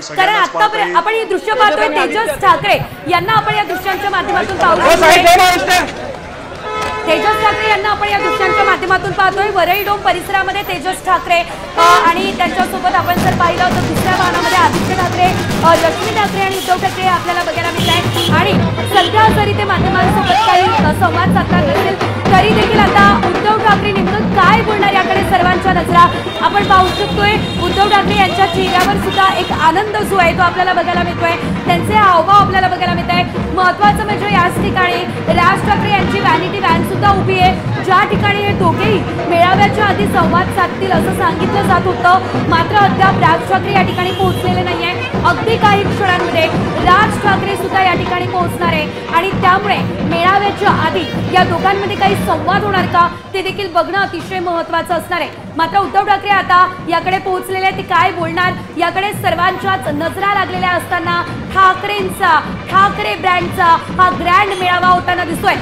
कारण आता आपण हे दृश्य पाहतोय तेजस ठाकरे यांना आपण या दृश्यांच्या माध्यमातून पाहतोय वरई डोम परिसरामध्ये तेजस ठाकरे आणि त्यांच्यासोबत आपण जर पाहिलं तर दुसऱ्या वाहनामध्ये आदित्य ठाकरे, लक्ष्मी ठाकरे आणि उद्धव ठाकरे आपल्याला बघायला मिळत आहे। आणि सध्या जरी ते माध्यमांसोबत काही संवाद साधणार नसेल तरी देखील आता उद्धव ठाकरे नेमकं काय बोलणार याकडे सर्वांच्या नजरा आपण पाहू शकतोय। उद्धव ठाकरे यांच्या चेहऱ्यावर सुद्धा एक आनंद जो आहे तो आपल्याला बघायला मिळतोय, त्यांचे हावभाव आपल्याला बघायला मिळत आहे। महत्त्वाचं म्हणजे याच ठिकाणी राज ठाकरे यांची वॅनिटी व्हॅन सुद्धा उभी आहे, ज्या ठिकाणी हे दोघेही मेळाव्याच्या आधी संवाद साधतील असं सांगितलं जात होतं। मात्र अद्याप राज ठाकरे या ठिकाणी पोहोचलेले नाहीये। अगदी काही क्षणांमध्ये राज ठाकरे सुद्धा या ठिकाणी पोहोचणार आहे आणि त्यामुळे मेळाव्याच्या आधी या दोघांमध्ये काही संवाद होणार का ते देखील बघणं अतिशय महत्त्वाचं असणार आहे। मात्र उद्धव ठाकरे आता याकडे पोहोचलेले ते काय बोलणार याकडे सर्वांच्याच नजरा लागलेल्या असताना ठाकरेंचा ठाकरे ब्रँडचा हा ग्रँड मेळावा होताना दिसतोय।